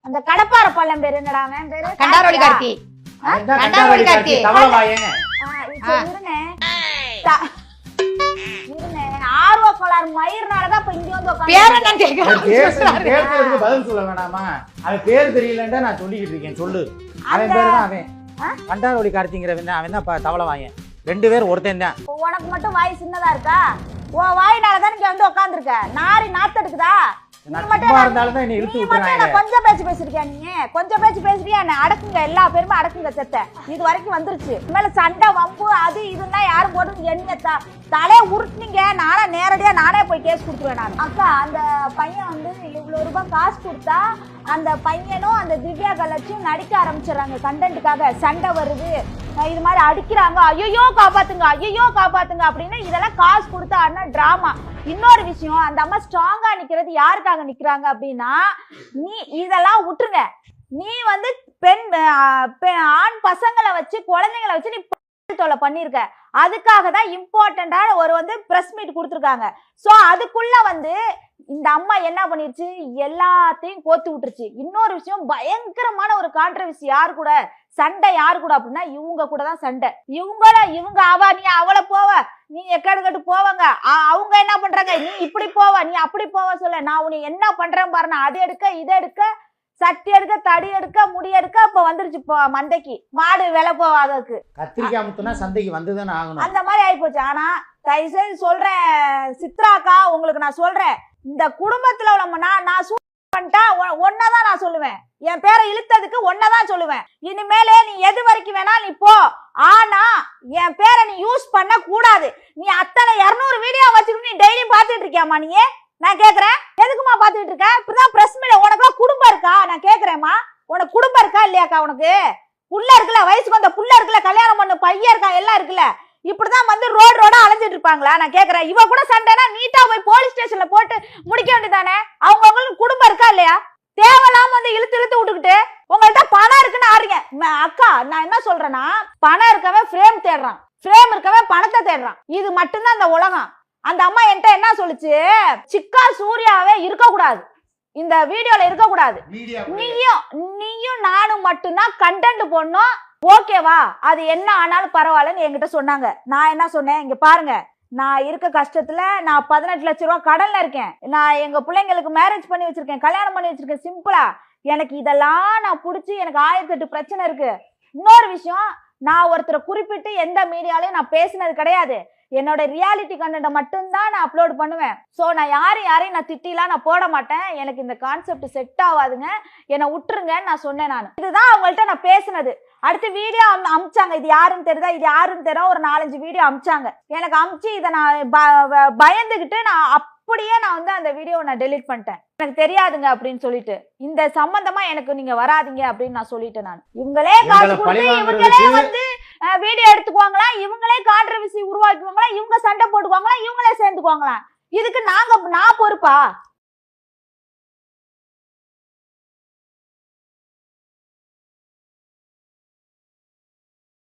அந்த கடப்பார பள்ளம் பேர் என்னடா அவன் பேரு? கண்டாரோலி கார்த்தி. கண்டாரோலி கார்த்தி தவளவாயன். ஆர்வ கோளாறு மயிர்னாலதான் இப்ப இங்க வந்து பேருக்கு பதில் சொல்ல வேணாமா? அவன் பேர் தெரியலன்னா நான் சொல்லிக்கிட்டு இருக்கேன். சொல்லு. அவன் பேரு தான் அவன். கண்டாரோலி கார்த்திங்கிறவன் அவன் தான் தவளவாயன். 2 பேர் ஒருத்தன் தான். உனக்கு மட்டும் வாய் சின்னதா இருக்கா? உன் வாயினாலதான் இங்க வந்து உட்காந்துருக்க. நாரி நாத்து எடுக்குதா? கொஞ்சம் பேச்சு பேசிருக்கியா? நீ கொஞ்சம் பேச்சு பேசுறியா? அடக்குங்க, எல்லா பேருமே அடக்குங்க. செத்த இது வரைக்கும் வந்துருச்சு. மேல சண்டை வம்பு அது இதுன்னா யாரும் போட்டு என்ன தலைய உருட்டுனீங்க. நானே நேரடியா நானே போய் கேஸ் கொடுத்துருவேன். நான் அக்கா அந்த பையன் வந்து இவ்வளவு ரூபாய் காசு கொடுத்தா அந்த பையனும் அந்த திவ்யா கலட்சியும் நடிக்க ஆரம்பிச்சிடறாங்க. கண்டென்ட்டுக்காக சண்டை வருது, இது மாதிரி அடிக்கிறாங்க, ஐயோ காப்பாத்துங்க ஐயோ காப்பாத்துங்க அப்படின்னு. இதெல்லாம் காசு கொடுத்தா ஆனா டிராமா. இன்னொரு விஷயம், அந்த அம்மா ஸ்ட்ராங்கா நிக்கிறது யாருக்காக நிக்கிறாங்க அப்படின்னா, நீ இதெல்லாம் விட்டுருங்க. நீ வந்து ஆண் பசங்களை வச்சு குழந்தைங்களை வச்சு நீ தொலை பண்ணிருக்க. அதுக்காக தான் இம்பார்ட்டண்டா ஒரு வந்து பிரஸ் மீட் கொடுத்துருக்காங்க. சோ அதுக்குள்ள வந்து இந்த அம்மா என்ன பண்ணிருச்சு, எல்லாத்தையும் கோத்து விட்டுருச்சு. இன்னொரு விஷயம், பயங்கரமான ஒரு கான்ட்ரவர்சி. யாரு கூட சண்டை? யாரு கூட அப்படின்னா இவங்க கூட தான் சண்டை. இவங்க அவ நீ அவளை போவ, நீ எக்கடு கட்டு போவாங்க. அவங்க என்ன பண்றாங்க, நீ இப்படி போவ நீ அப்படி போவ சொல்ல. நான் உன்னை என்ன பண்றேன் பாருன்னா, அது எடுக்க இதை எடுக்க, சட்டி எடுக்க தடி எடுக்க முடி எடுக்க. இப்ப வந்துருச்சு மந்தைக்கு மாடு விலை போவாததுக்கு. கத்திரிக்காய் முத்துனா சந்தைக்கு வந்துதானே ஆகணும். அந்த மாதிரி ஆயிப்போச்சு. ஆனா தயவுசெய்து சொல்றேன் சித்ராக்கா, உங்களுக்கு நான் சொல்றேன், இந்த குடும்பத்துல உள்ள நான் பண்ணிட்டா ஒன்னதான் நான் சொல்லுவேன். என் பேரை இழுத்ததுக்கு ஒன்னதான் சொல்லுவேன். இனிமேலே நீ எது வரைக்கும் வேணா நீ போ. ஆனா என் பேரை நீ யூஸ் பண்ண கூடாது. நீ அத்தனை 200 வீடியோ வச்சுக்கிட்டு நீ டெய்லி பாத்துட்டு இருக்கியாமா? நீ நான் கேக்குறேன், எதுக்குமா பாத்துட்டு இருக்க? இப்படிதான் பிரஸ் மீட். உனக்கு குடும்பம் இருக்கா? நான் கேக்குறேன்மா, உனக்கு குடும்பம் இருக்கா இல்லையாக்கா? உனக்கு புள்ள இருக்குல்ல, வயசுக்கு வந்த புள்ள இருக்குல்ல, கல்யாணம் பண்ண பையன் இருக்கா, எல்லாம் இருக்குல்ல. இப்படிதான் வந்து ரோடா அலைஞ்சிட்டு இருப்பாங்களா? நான் கேக்குறேன். இவ கூட சண்டைனா நீட்டா போய் போலீஸ் ஸ்டேஷன்ல போட்டு முடிக்க வேண்டியதானே? அவங்களுக்கு குடும்பம் இருக்கா இல்லையா? தேவையில்லாம வந்து இழுத்து விட்டுக்கிட்டு உங்கள்ட்ட பணம் இருக்குன்னு ஆறீங்க. அக்கா நான் என்ன சொல்றேன்னா, பணம் இருக்கவன் ஃப்ரேம் தேடுறான், ஃப்ரேம் இருக்கவன் பணத்தை தேடுறான். இது மட்டும்தான் இந்த உலகம். அந்த அம்மா என்கிட்ட என்ன சொல்லுச்சு, சிக்கா சூர்யாவே இருக்க கூடாது, இந்த வீடியோல இருக்க கூடாது, நீயும் நானும் மட்டும்தான் கண்டென்ட் போடணும், ஓகேவா? அது என்ன ஆனாலும் பரவாயில்லன்னு என்கிட்ட சொன்னாங்க. நான் என்ன சொன்னேன், இங்க பாருங்க, நான் இருக்க கஷ்டத்துல நான் 18 லட்சம் ரூபாய் கடன்ல இருக்கேன். நான் எங்க பிள்ளைங்களுக்கு மேரேஜ் பண்ணி வச்சிருக்கேன், கல்யாணம் பண்ணி வச்சிருக்கேன். சிம்பிளா எனக்கு இதெல்லாம் நான் புடிச்சு, எனக்கு 1008 பிரச்சனை இருக்கு. இன்னொரு விஷயம், நான் ஒருத்தரை குறிப்பிட்டு எந்த மீடியாலையும் நான் பேசினது கிடையாது. என்னோட ரியாலிட்டி கண்டென்ட் மட்டும்தான் நான் அப்லோட் பண்ணுவேன். சோ நான் யாரையும் நான் திட்டிலாம் நான் போட மாட்டேன். எனக்கு இந்த கான்செப்ட் செட் ஆகாதுங்க, என்னை விட்டுருங்கன்னு நான் சொன்னேன். நான் இதுதான் அவங்கள்ட்ட நான் பேசினது. அடுத்து வீடியோ அமிச்சாங்க. இது யாருன்னு தெரியுதா, இது யாருன்னு தெரியும், ஒரு 4-5 வீடியோ அமிச்சாங்க. எனக்கு அமிச்சு இதை நான் பயந்துகிட்டு நான் அப்படியே நான் வந்து அந்த வீடியோவை நான் டெலீட் பண்ணிட்டேன். எனக்கு தெரியாதுங்க அப்படின்னு சொல்லிட்டு, இந்த சம்பந்தமா எனக்கு நீங்க வராதிங்க அப்படின்னு நான் சொல்லிட்டேன். நான் இவங்களே காசு கொடுத்து இவங்களே வந்து வீடியோ எடுத்துக்குவாங்களா, இவங்களே கான்ட்ரவர்சி உருவாக்குவாங்களா, இவங்க சண்டை போட்டுக்குவாங்களா, இவங்களே சேர்ந்துக்குவாங்களா? இதுக்கு நான் பொறுப்பா?